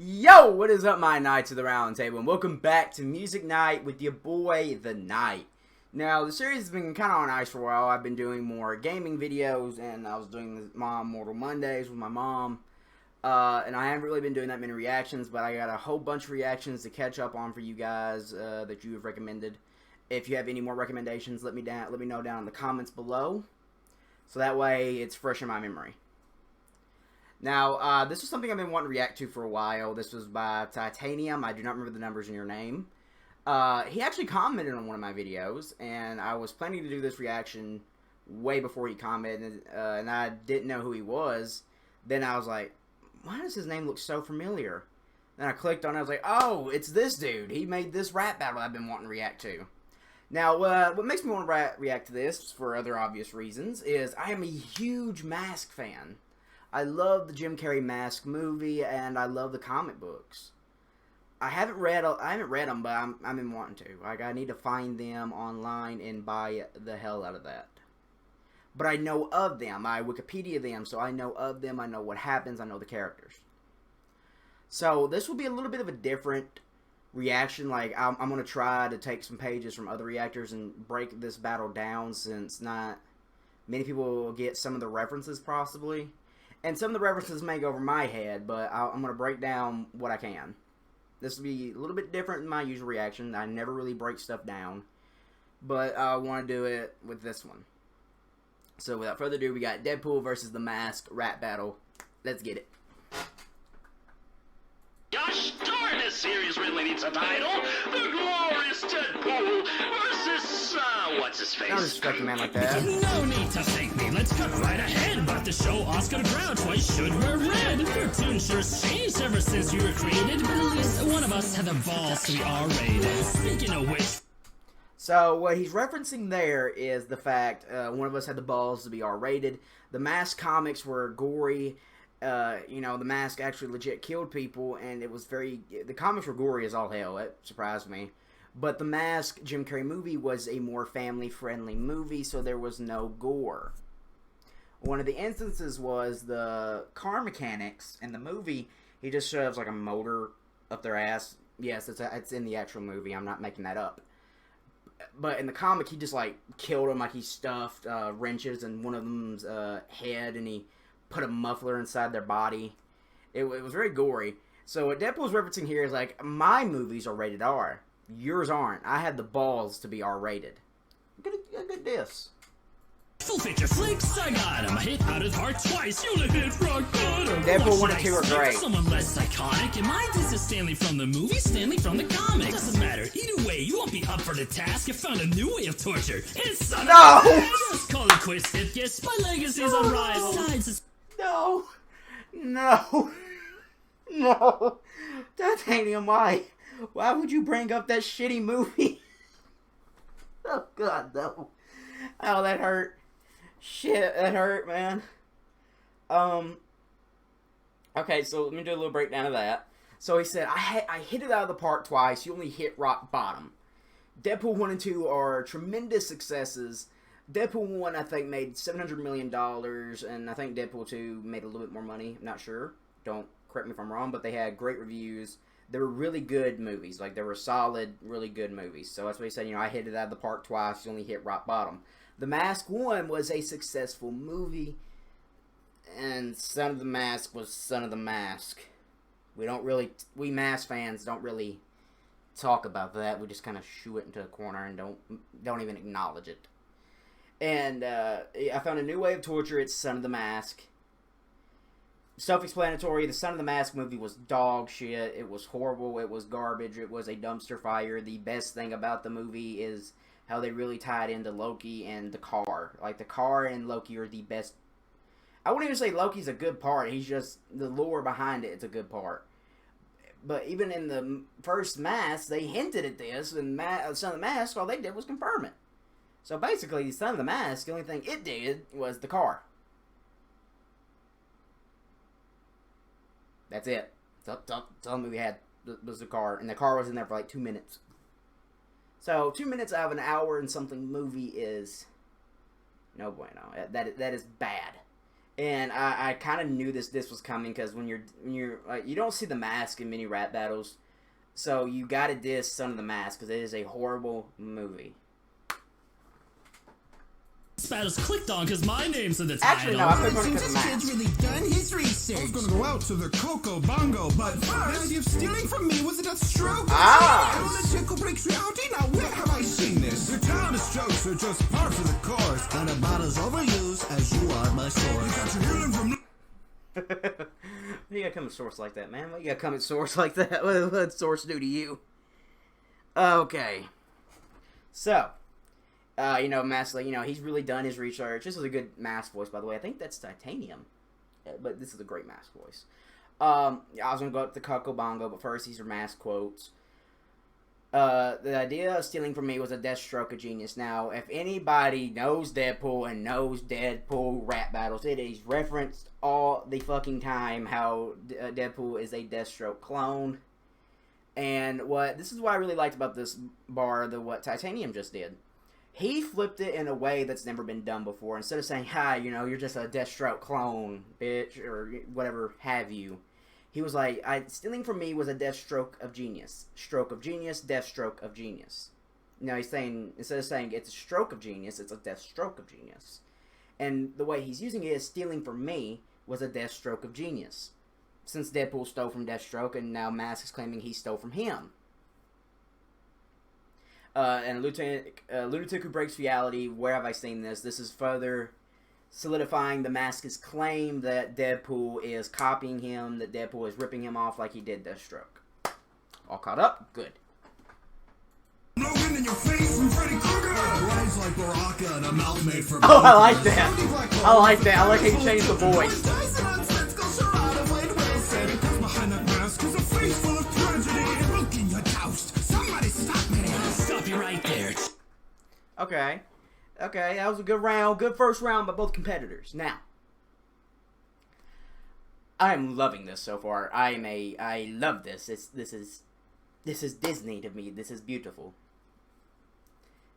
Yo, what is up, my Knights of the Round Table, and welcome back to Music Night with your boy, The Knight. Now, the series has been kind of on ice for a while. I've been doing more gaming videos, and I was doing the Mom Mortal Mondays with my mom. And I haven't really been doing that many reactions, but I got a whole bunch of reactions to catch up on for you guys that you have recommended. If you have any more recommendations, let me know down in the comments below, so that way it's fresh in my memory. Now, this is something I've been wanting to react to for a while. This was by Titanium. I do not remember the numbers in your name. He actually commented on one of my videos, and I was planning to do this reaction way before he commented, and I didn't know who he was. Then I was like, why does his name look so familiar? Then I clicked on it, I was like, oh, it's this dude. He made this rap battle I've been wanting to react to. Now, what makes me want to react to this, for other obvious reasons, is I am a huge Mask fan. I love the Jim Carrey Mask movie, and I love the comic books. I haven't read them, but I've been wanting to. Like, I need to find them online and buy the hell out of that. But I know of them. I Wikipedia them, so I know of them. I know what happens. I know the characters. So this will be a little bit of a different reaction. Like, I'm going to try to take some pages from other reactors and break this battle down, since not many people will get some of the references, possibly. And some of the references may go over my head, but I'm going to break down what I can. This will be a little bit different than my usual reaction. I never really break stuff down, but I want to do it with this one. So without further ado, we got Deadpool versus the Mask rap battle. Let's get it. Gosh darn, this series really needs a title. The Glorious Deadpool versus, what's his face? Don't respect a man like that. No need to thank me, let's cut right ahead. About to show Oscar the Grouch why should wear red. Cartoon sure's changed ever since you were created, but at least one of us had the balls to be R-rated. Speaking of which... So what he's referencing there is the fact one of us had the balls to be R-rated. The Mask comics were gory. You know, the Mask actually legit killed people, and it was the comics were gory as all hell. It surprised me. But the Mask Jim Carrey movie was a more family-friendly movie, so there was no gore. One of the instances was the car mechanics in the movie. He just shoves like a motor up their ass. Yes, it's in the actual movie. I'm not making that up. But in the comic, he just like killed him. Like, he stuffed wrenches in one of them's head, and he put a muffler inside their body. It was very gory. So what Deadpool's referencing here is like, my movies are rated R. Yours aren't. I had the balls to be R-rated. Good diss. Full feature flicks, I got him. I hit out of the park twice. You only hit rock bottom. Deadpool 1 and 2 are great. Someone less iconic. And mine is Stanley from the movie, Stanley from the comics. Doesn't matter. Either way, you won't be up for the task. You found a new way of torture. It's son No! of a just call it quits. Yes, my legacy's on rise. No. No. No. Titanium, why? Why would you bring up that shitty movie? Oh, God, no. Oh, that hurt. Shit, that hurt, man. Okay, so let me do a little breakdown of that. So he said, I hit it out of the park twice. You only hit rock bottom. Deadpool 1 and 2 are tremendous successes. Deadpool 1, I think, made $700 million, and I think Deadpool 2 made a little bit more money. I'm not sure. Don't correct me if I'm wrong, but they had great reviews. They were really good movies. Like, they were solid, really good movies. So that's what he said, you know, I hit it out of the park twice. You only hit rock bottom. The Mask 1 was a successful movie, and Son of the Mask was Son of the Mask. We Mask fans don't really talk about that. We just kind of shoo it into a corner and don't even acknowledge it. And I found a new way of torture. It's Son of the Mask. Self-explanatory. The Son of the Mask movie was dog shit. It was horrible. It was garbage. It was a dumpster fire. The best thing about the movie is how they really tied into Loki and the car. Like, the car and Loki are the best. I wouldn't even say Loki's a good part. He's just, the lore behind it is a good part. But even in the first Mask, they hinted at this, and Son of the Mask, all they did was confirm it. So basically, Son of the Mask, the only thing it did was the car. That's it. That's all the movie had was the car, and the car was in there for like 2 minutes. So 2 minutes out of an hour and something movie is no bueno. That is bad. And I kind of knew this was coming because when you're like, you don't see the Mask in many rap battles, so you gotta diss Son of the Mask because it is a horrible movie. This battle's clicked on because my name's in the title. Actually, no, I clicked on it because of This Mask. kid's really done his research. I was gonna go out to the Coco Bongo, but first, the idea of stealing from me was a death stroke. Ah! And when the tickle breaks reality, now where have I seen this? Your childish jokes are just part of the course. And about as overused as you are my source. You got your healing from... You gotta come at source like that, man. Why you gotta come at source like that? What did source do to you? Okay. So, Mask, he's really done his research. This is a good Mask voice, by the way. I think that's Titanium. But this is a great Mask voice. I was gonna go up to Coco Bongo, but first these are Mask quotes. The idea of stealing from me was a death stroke of genius. Now, if anybody knows Deadpool and knows Deadpool rap battles, it is referenced all the fucking time how Deadpool is a Deathstroke clone. And this is what I really liked about this bar, what Titanium just did. He flipped it in a way that's never been done before. Instead of saying, hi, you're just a Deathstroke clone, bitch, or whatever have you. He was like, stealing from me was a death stroke of genius. Stroke of genius, death stroke of genius. Now he's saying, instead of saying it's a stroke of genius, it's a death stroke of genius. And the way he's using it is stealing from me was a death stroke of genius. Since Deadpool stole from Deathstroke, and now Mask is claiming he stole from him. And Lunatic Who Breaks Reality, where have I seen this? This is further solidifying the Mask's claim that Deadpool is copying him, that Deadpool is ripping him off like he did Deathstroke. All caught up? Good. Logan in your face from Freddy Krueger. Rise like Baraka and a mouth made for... Oh, I like that. I like that. I like how you changed the voice. Behind that mask is a face full of tragedy. Looking your toast. Somebody stop me. Stop you right there. Okay. Okay, that was a good round. Good first round by both competitors. Now, I'm loving this so far. I love this. This is Disney to me. This is beautiful.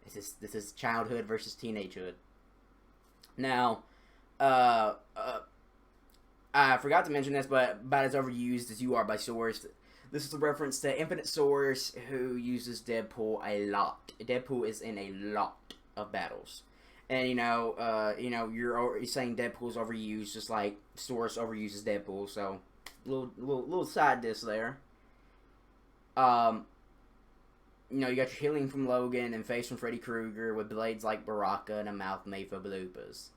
This is childhood versus teenagehood. Now, I forgot to mention this, but about as overused as you are by Source. This is a reference to Infinite Source, who uses Deadpool a lot. Deadpool is in a lot of battles, and you're saying Deadpool's overused, just like Source overuses Deadpool. So, little side diss there. You got your healing from Logan and face from Freddy Krueger with blades like Baraka and a mouth made for bloopers.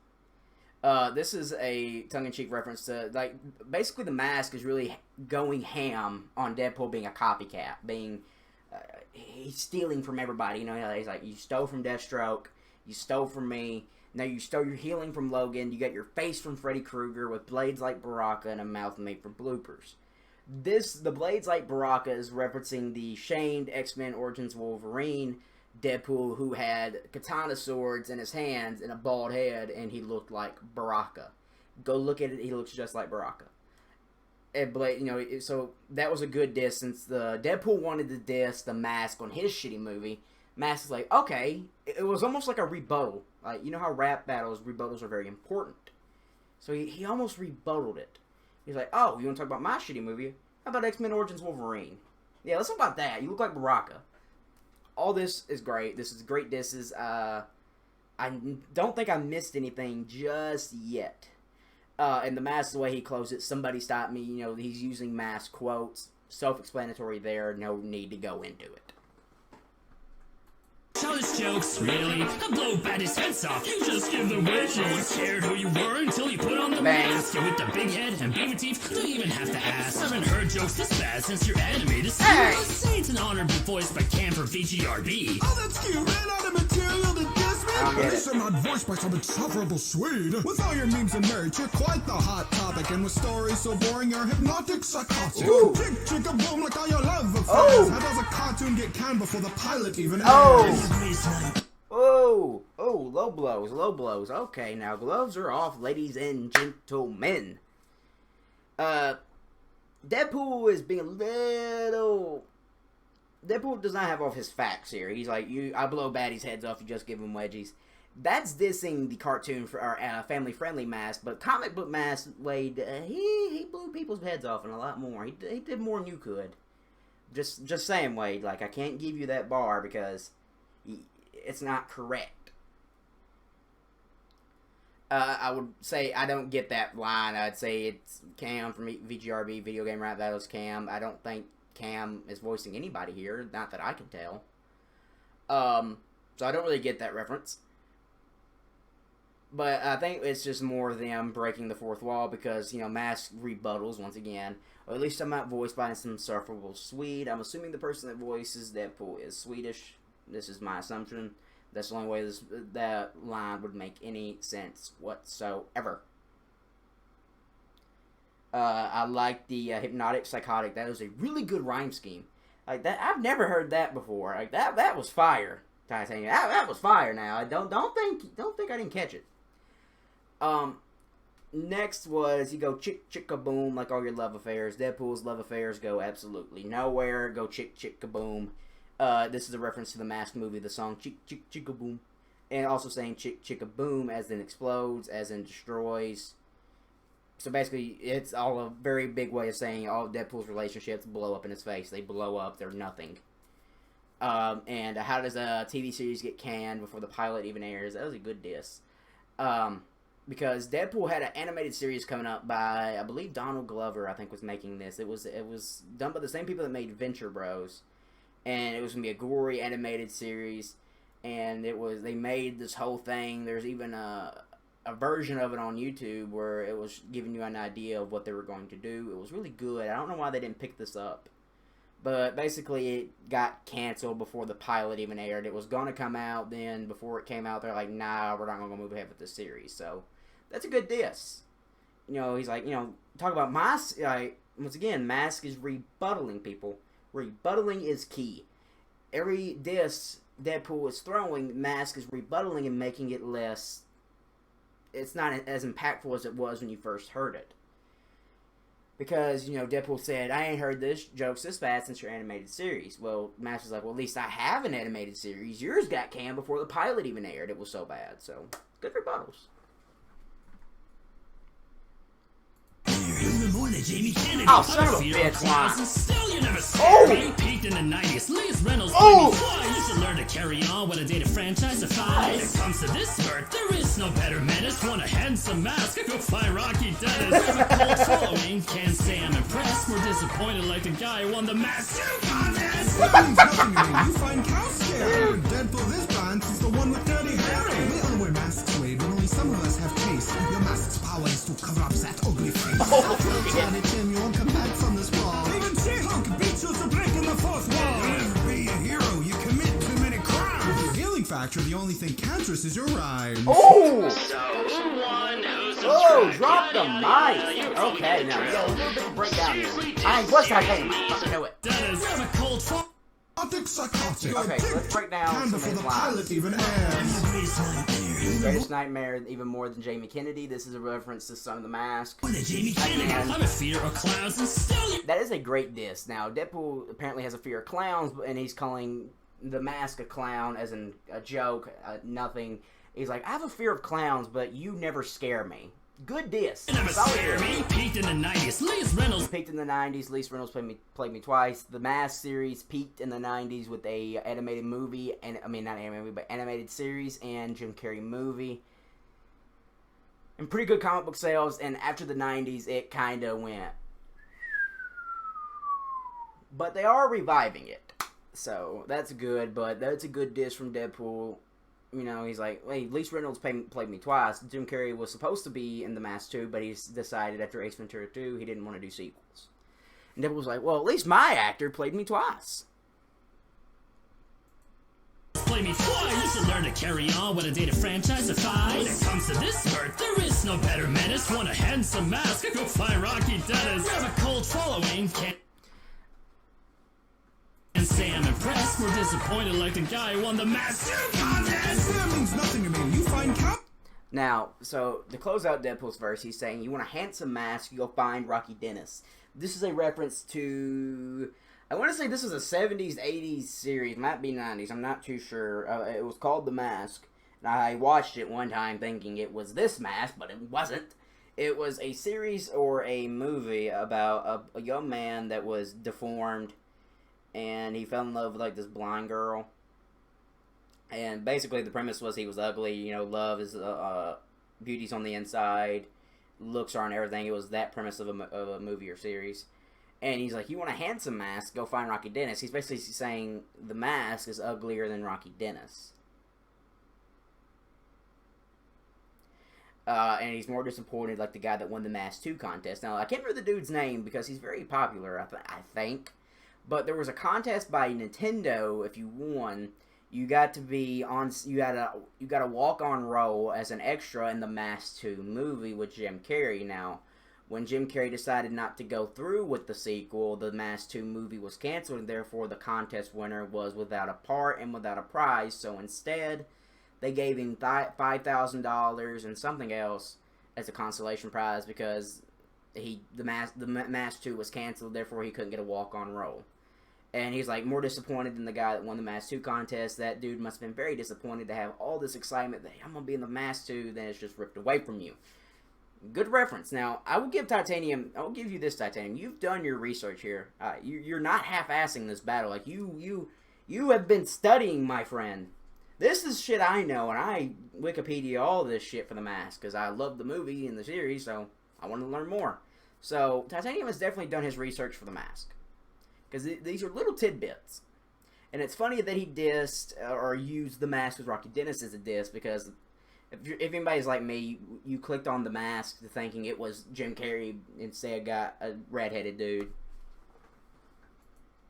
This is a tongue-in-cheek reference to, basically the Mask is really going ham on Deadpool being a copycat, he's stealing from everybody. He's like, you stole from Deathstroke, you stole from me, now you stole your healing from Logan, you got your face from Freddy Krueger with blades like Baraka and a mouth made for bloopers. The blades like Baraka is referencing the shamed X-Men Origins Wolverine Deadpool, who had katana swords in his hands and a bald head, and he looked like Baraka. Go look at it; he looks just like Baraka. And so that was a good diss, since the Deadpool wanted to diss the Mask on his shitty movie. Mask is like, okay, it was almost like a rebuttal. Like, how rap battles, rebuttals are very important. So he almost rebutted it. He's like, oh, you want to talk about my shitty movie? How about X-Men Origins Wolverine? Yeah, let's talk about that. You look like Baraka. All this is great. This is great disses. I don't think I missed anything just yet. And the Mask, the way he closed it, somebody stop me. He's using Mask quotes. Self-explanatory there. No need to go into it. Childish jokes, really? I'll blow Batty's heads off. You just give the wedge. No one cared who you were until you put on the mask. You with the big head and baby teeth, don't even have to ask. I haven't hered jokes this bad since you're animated. Hey! Say it's an honor to be voiced by Camper VGRB. Oh, that's cute. Ran out of material to diss me. At least I'm not voiced by some insufferable Swede. With all your memes and merch, you're quite the hot topic. And with stories so boring, you're hypnotic psychotic. Chick, chicka boom, like all your love affairs. How does a cartoon get canned before the pilot even airs? Oh, low blows. Okay, now gloves are off, ladies and gentlemen. Deadpool is being a little... Deadpool does not have all his facts here. He's like, I blow baddies' heads off, you just give them wedgies. That's dissing the cartoon for our family-friendly Mask, but comic book Mask, Wade, he blew people's heads off and a lot more. He did more than you could. Just saying, Wade. Like, I can't give you that bar because it's not correct. I would say I don't get that line. I'd say it's Cam from VGRB, Video Game Rap Battles Cam. I don't think Cam is voicing anybody here, not that I can tell. So I don't really get that reference. But I think it's just more them breaking the fourth wall because, you know, Mask rebuttals once again. Or at least I'm not voiced by some insufferable Swede. I'm assuming the person that voices Deadpool is Swedish. This is my assumption. That's the only way that line would make any sense whatsoever. I like the hypnotic psychotic. That was a really good rhyme scheme. Like that, I've never heard that before. Like that was fire. Titanium. That was fire. Now I don't think I didn't catch it. Next was you go chick kaboom like all your love affairs. Deadpool's love affairs go absolutely nowhere. Go chick kaboom. This is a reference to the Mask movie, the song chick kaboom, and also saying chick kaboom as in explodes, as in destroys. So basically, it's all a very big way of saying all Deadpool's relationships blow up in his face. They blow up. They're nothing. And how does a TV series get canned before the pilot even airs? That was a good diss. Because Deadpool had an animated series coming up by, I believe, Donald Glover, I think, was making this. It was done by the same people that made Venture Bros. And it was going to be a gory animated series. And they made this whole thing. There's even a version of it on YouTube where it was giving you an idea of what they were going to do. It was really good. I don't know why they didn't pick this up. But basically, it got canceled before the pilot even aired. It was going to come out then. Before it came out, they're like, nah, we're not going to move ahead with this series. So, that's a good diss. You know, he's like, you know, talk about Mask. Once again, Mask is rebuttaling people. Rebuttaling is key. Every diss Deadpool is throwing, Mask is rebuttaling and making it less. It's not as impactful as it was when you first heard it. Because, you know, Deadpool said, I ain't heard this jokes this fast since your animated series. Well, Mask was like, well, at least I have an animated series. Yours got canned before the pilot even aired. It was so bad. So, good rebuttals. In the morning, Jamie Kennedy. Oh, son of a bitch, line. Still, you never scared me. Peaked in the 90s. Lee's Reynolds. Why you should learn to carry on with a data franchise of five. When it comes to this spurt, there is no better menace. Want a handsome mask? Go find Rocky Dennis. Have a cold following. Can't say I'm impressed. We're disappointed like the guy who won the mask contest. That means nothing to me. You find cow scary. Deadpool this bunch is the one with dirty hair. We all wear masks, Wade, but only some of us have taste. Your mask's power is to cover up that ugly face. Tiny Tim, you won't come back from this wall. Even She-Hulk beats you to breaking the fourth wall. You'll never be a hero. You commit too many crimes. With your healing factor, the only thing cancerous is your rhyme. Oh! So, who Whoa, drop the mic! Okay, now we got a little bit of breakdown here. I ain't what's Titanium? I fucking know it. Dennis, have a cold fall. Psychotic. Okay, so let's break down some of before his the lines. pilot even airs. Greatest Nightmare, even more than Jamie Kennedy. This is a reference to Son of the Mask. Jamie Kennedy. I'm a fear of clowns and still. That is a great diss. Now, Deadpool apparently has a fear of clowns, and he's calling the Mask a clown as in a joke, nothing. He's like, I have a fear of clowns, but you never scare me. Good diss. Never scare me. Peaked in the 90s. Lee's Reynolds. Peaked in the 90s. Lee's Reynolds played me twice. The Mask series peaked in the 90s with a animated movie, and I mean not animated movie, but animated series and Jim Carrey movie. And pretty good comic book sales. And after the 90s, it kind of went. But they are reviving it, so that's good. But that's a good diss from Deadpool. You know, he's like, hey, Lee's Reynolds played me twice. Jim Carrey was supposed to be in The Mask 2, but he's decided after Ace Ventura 2, he didn't want to do sequels. And Deadpool was like, well, at least my actor played me twice. Play me twice. You should learn to carry on with a data franchise of five. When it comes to this spurt, there is no better menace. Want a handsome mask? Go find Rocky Dennis. Have a cold following. Can't say I'm impressed. We're disappointed like the guy who won the mask contest. That means nothing to me. You find cow. Now, so to close out Deadpool's verse, he's saying, you want a handsome mask, you'll find Rocky Dennis. This is a reference to, I want to say this was a 70s, 80s series, might be 90s, I'm not too sure. It was called The Mask, And I watched it one time thinking it was this mask, but it wasn't. It was a series or a movie about a young man that was deformed, and he fell in love with, like, this blind girl. And basically the premise was he was ugly, you know, love is, beauty's on the inside, looks aren't everything. It was that premise of a movie or series. And he's like, you want a handsome mask, go find Rocky Dennis. He's basically saying the mask is uglier than Rocky Dennis. And he's more disappointed, like the guy that won the Mask 2 contest. Now, I can't remember the dude's name because he's very popular, I think. But there was a contest by Nintendo. If you won, you got to be on. You got a walk-on role as an extra in the Mask 2 movie with Jim Carrey. Now, when Jim Carrey decided not to go through with the sequel, the Mask 2 movie was canceled, and therefore the contest winner was without a part and without a prize. So instead, they gave him $5,000 and something else as a consolation prize because the Mask 2 was canceled, therefore he couldn't get a walk-on role. And he's like more disappointed than the guy that won the Mask 2 contest. That dude must have been very disappointed to have all this excitement that, hey, I'm going to be in the Mask 2, then it's just ripped away from you. Good reference. Now, I will give you this, Titanium. You've done your research here. You're not half-assing this battle. Like, you have been studying, my friend. This is shit I know, and I Wikipedia all this shit for the Mask, because I love the movie and the series, so I want to learn more. So, Titanium has definitely done his research for the Mask. Because these are little tidbits. And it's funny that he dissed, or used the Mask with Rocky Dennis as a diss, because if anybody's like me, you clicked on the Mask thinking it was Jim Carrey, instead got a red-headed dude.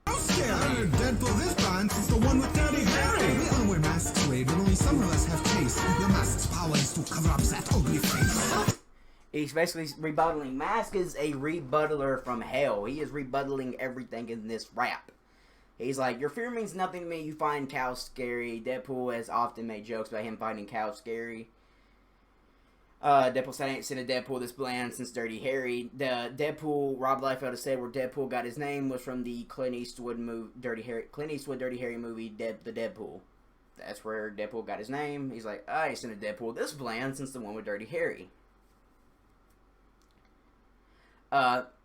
Deadpool, this band is the one with Dirty Harry. We all wear masks, Wade, but only some of us have taste. Your mask's power is to cover up that ugly face. He's basically rebuttaling. Mask is a rebuttaler from hell. He is rebuttaling everything in this rap. He's like, your fear means nothing to me. You find cows scary. Deadpool has often made jokes about him finding cows scary. Deadpool said, I ain't seen a Deadpool this bland since Dirty Harry. The Deadpool, Rob Liefeld has said where Deadpool got his name was from the Clint Eastwood Dirty Harry movie, The Deadpool. That's where Deadpool got his name. He's like, I ain't seen a Deadpool this bland since the one with Dirty Harry.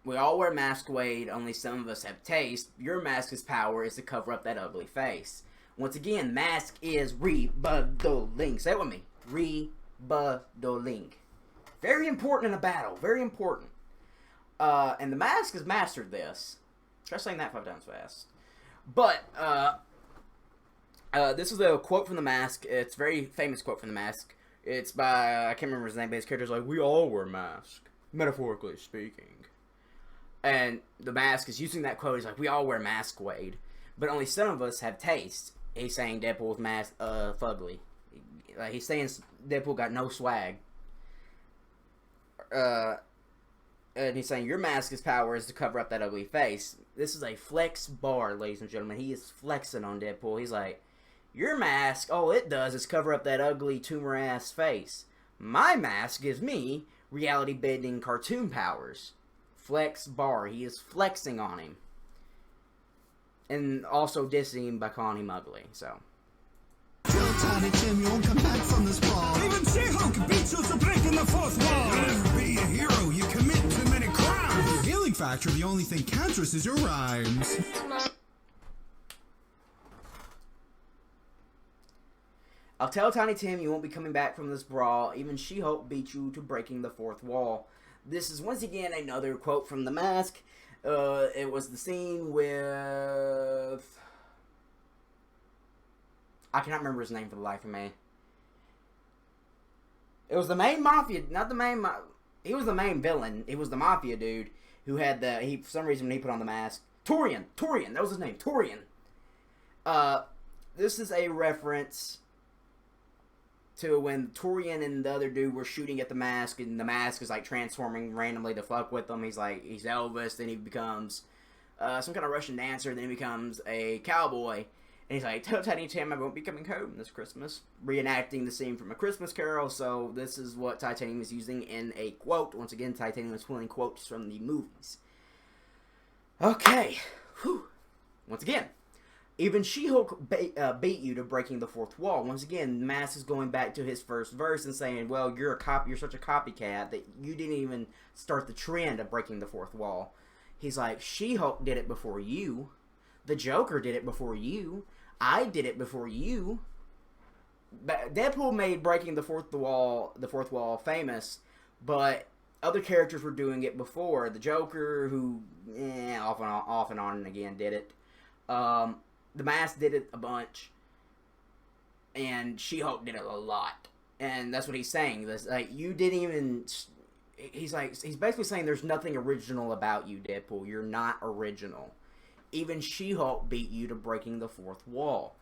We all wear masks, Wade, only some of us have taste. Your mask's power is to cover up that ugly face. Once again, Mask is rebuttaling. Say it with me. Rebuttaling. Very important in a battle. Very important. And the Mask has mastered this. Try saying that 5 times fast. But, this is a quote from the Mask. It's a very famous quote from the Mask. It's by, I can't remember his name, but his character's like, we all wear masks. Metaphorically speaking. And the Mask is using that quote. He's like, we all wear masks, Wade, but only some of us have taste. He's saying Deadpool's mask, fugly. Like, he's saying Deadpool got no swag. And he's saying your mask's power is to cover up that ugly face. This is a flex bar, ladies and gentlemen. He is flexing on Deadpool. He's like, your mask, all it does is cover up that ugly tumor-ass face. My mask gives me reality-bending cartoon powers. Flex bar. He is flexing on him. And also dissing him by calling him ugly, so. Tell Tiny Tim you won't come back from this brawl. Even She-Hulk beats you for breaking the fourth wall. You'll never be a hero. You commit too many crimes. With your healing factor, the only thing cancerous is your rhymes. I'll tell Tiny Tim you won't be coming back from this brawl. Even She-Hulk beat you to breaking the fourth wall. This is once again another quote from The Mask. It was the scene with... I cannot remember his name for the life of me. It was the main mafia, not the main... He was the main villain. It was the mafia dude who had the... for some reason when he put on the mask... Torian, that was his name, Torian. This is a reference to when Torian and the other dude were shooting at the mask, and the mask is like transforming randomly to fuck with them. He's like, he's Elvis, then he becomes some kind of Russian dancer, then he becomes a cowboy, and he's like, tell Tiny Tim I won't be coming home this Christmas, reenacting the scene from A Christmas Carol. So this is what Titanium is using in a quote. Once again, Titanium is pulling quotes from the movies. Okay. Whew. Once again, Even She-Hulk beat you to breaking the fourth wall. Once again, Mask is going back to his first verse and saying, well, you're such a copycat that you didn't even start the trend of breaking the fourth wall. He's like, She-Hulk did it before you. The Joker did it before you. I did it before you. But Deadpool made breaking the fourth wall famous, but other characters were doing it before. The Joker, who off and on again did it. The Mask did it a bunch, and She-Hulk did it a lot. And that's what he's saying. This, like, you didn't even. He's basically saying there's nothing original about you, Deadpool. You're not original. Even She-Hulk beat you to breaking the fourth wall.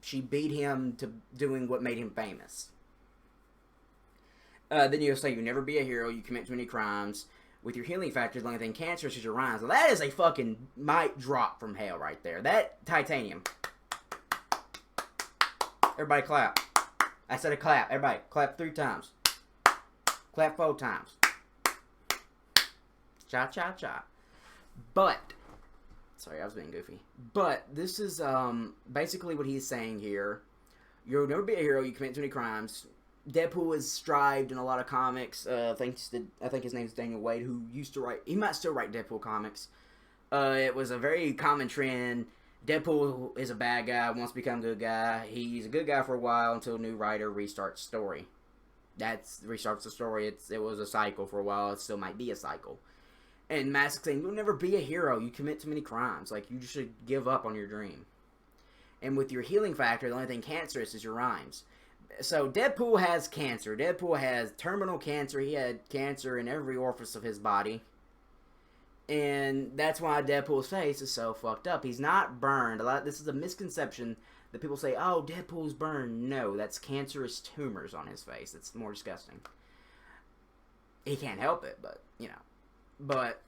She beat him to doing what made him famous. Then you'll say, you never be a hero, you commit too many crimes. With your healing factor, the only thing cancerous is your rhymes. Well, that is a fucking mic drop from hell right there. That titanium. Everybody clap. I said a clap. Everybody clap 3 times. Clap 4 times. Cha cha cha. But, sorry, I was being goofy. But this is basically what he's saying here. You'll never be a hero, you commit too many crimes. Deadpool is strived in a lot of comics. I think his name is Daniel Wade, who used to write. He might still write Deadpool comics. It was a very common trend. Deadpool is a bad guy, wants to become a good guy. He's a good guy for a while until a new writer restarts the story. Restarts the story. It was a cycle for a while. It still might be a cycle. And Mask saying, you'll never be a hero. You commit too many crimes. Like, you should give up on your dream. And with your healing factor, the only thing cancerous is your rhymes. So, Deadpool has cancer. Deadpool has terminal cancer. He had cancer in every orifice of his body. And that's why Deadpool's face is so fucked up. He's not burned. This is a misconception that people say, oh, Deadpool's burned. No, that's cancerous tumors on his face. It's more disgusting. He can't help it, but, you know. But,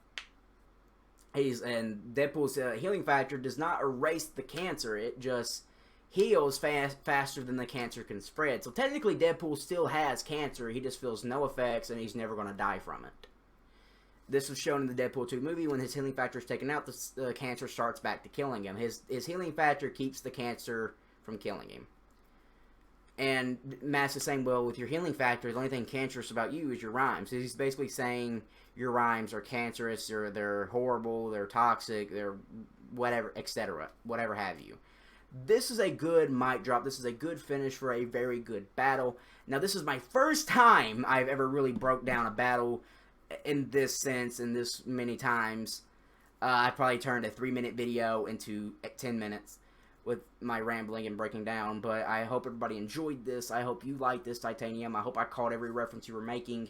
and Deadpool's healing factor does not erase the cancer. It just heals faster than the cancer can spread. So technically Deadpool still has cancer, he just feels no effects and he's never going to die from it. This was shown in the Deadpool 2 movie. When his healing factor is taken out, the cancer starts back to killing him. His healing factor keeps the cancer from killing him. And Mask is saying, well, with your healing factor, the only thing cancerous about you is your rhymes. So he's basically saying your rhymes are cancerous, or they're horrible, they're toxic, they're whatever, etc., whatever have you. This is a good mic drop. This is a good finish for a very good battle. Now, this is my first time I've ever really broke down a battle in this sense, and this many times. I probably turned a 3-minute video into 10 minutes with my rambling and breaking down, but I hope everybody enjoyed this. I hope you liked this, Titanium. I hope I caught every reference you were making.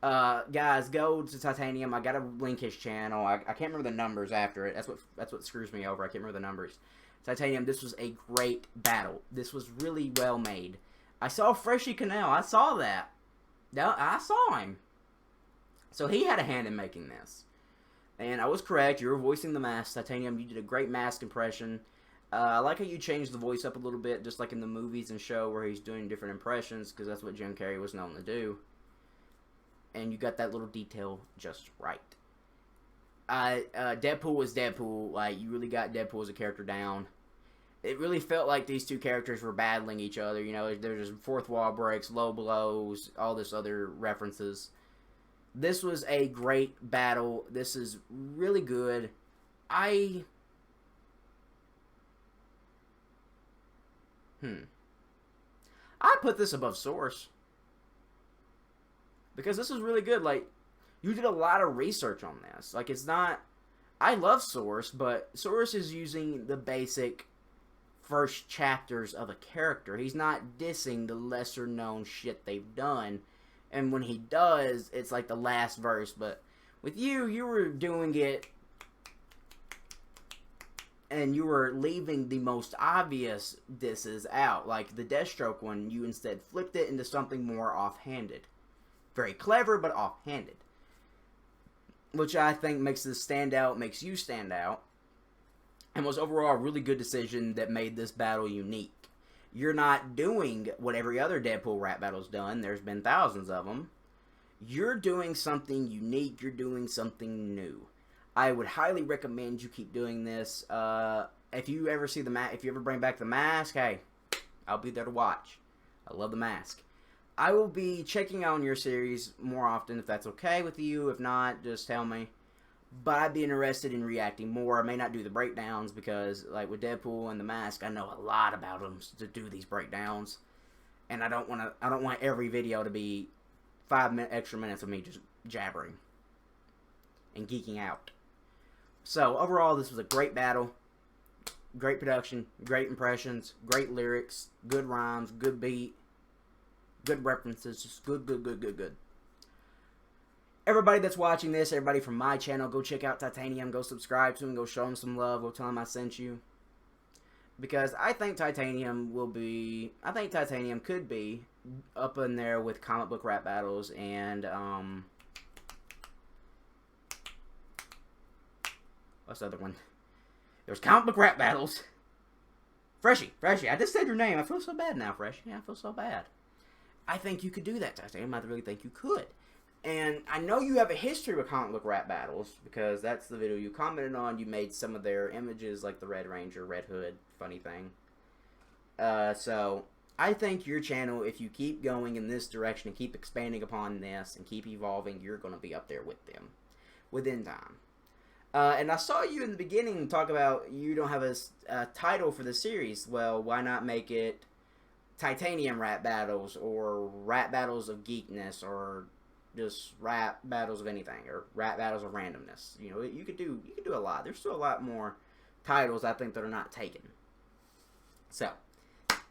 Guys, go to Titanium. I gotta link his channel. I can't remember the numbers after it. That's what screws me over. I can't remember the numbers. Titanium, this was a great battle. This was really well made. I saw Freshie Canal. I saw that. I saw him. So he had a hand in making this. And I was correct. You were voicing the Mask. Titanium, you did a great Mask impression. I like how you changed the voice up a little bit, just like in the movies and show where he's doing different impressions, because that's what Jim Carrey was known to do. And you got that little detail just right. Deadpool was Deadpool. Like, you really got Deadpool as a character down. It really felt like these two characters were battling each other. You know, there's fourth wall breaks, low blows, all this other references. This was a great battle. This is really good. I put this above Source. Because this is really good. Like, you did a lot of research on this. Like, it's not... I love Source, but Source is using the basic first chapters of a character. He's not dissing the lesser-known shit they've done. And when he does, it's like the last verse. But with you were doing it... and you were leaving the most obvious disses out. Like the Deathstroke one, you instead flipped it into something more offhanded. Very clever, but offhanded. Which I think makes this stand out, makes you stand out. And was overall a really good decision that made this battle unique. You're not doing what every other Deadpool rap battle's done. There's been thousands of them. You're doing something unique. You're doing something new. I would highly recommend you keep doing this. if you ever see if you ever bring back the mask, hey, I'll be there to watch. I love the mask. I will be checking on your series more often if that's okay with you. If not, just tell me. But I'd be interested in reacting more. I may not do the breakdowns because, like with Deadpool and the mask, I know a lot about them to do these breakdowns, and I don't want every video to be 5 extra minutes of me just jabbering and geeking out. So overall, this was a great battle. Great production, great impressions, great lyrics, good rhymes, good beat, good references, just good. Everybody that's watching this, everybody from my channel, go check out Titanium, go subscribe to him, go show him some love, go tell him I sent you. Because I think Titanium could be up in there with comic book rap battles and, what's the other one? There's comic book rap battles. Freshie, I just said your name. I feel so bad now, Freshie. I feel so bad. I think you could do that, Titanium. I really think you could. And I know you have a history with comic book rap battles because that's the video you commented on. You made some of their images like the Red Ranger, Red Hood, funny thing. So I think your channel, if you keep going in this direction and keep expanding upon this and keep evolving, you're going to be up there with them within time. And I saw you in the beginning talk about you don't have a title for the series. Well, why not make it Titanium Rap Battles or Rap Battles of Geekness or just Rap Battles of anything or Rap Battles of Randomness? You know, you could do a lot. There's still a lot more titles I think that are not taken. So,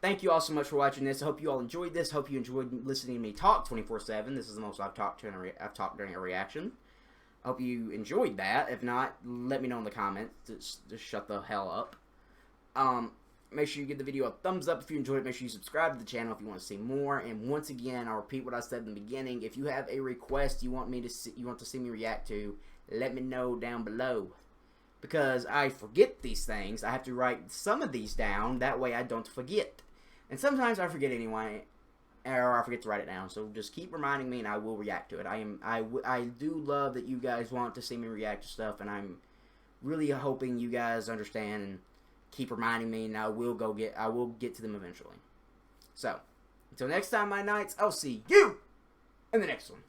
thank you all so much for watching this. I hope you all enjoyed this. Hope you enjoyed listening to me talk 24/7. This is the most I've talked during a reaction. Hope you enjoyed that. If not, let me know in the comments. Just shut the hell up. Make sure you give the video a thumbs up if you enjoyed it. Make sure you subscribe to the channel if you want to see more. And once again, I'll repeat what I said in the beginning. If you have a request you want to see me react to, let me know down below. Because I forget these things. I have to write some of these down. That way I don't forget. And sometimes I forget anyway. Or I forget to write it down, so just keep reminding me, and I will react to it. I do love that you guys want to see me react to stuff, and I'm really hoping you guys understand and keep reminding me, and I will get to them eventually. So, until next time, my knights, I'll see you in the next one.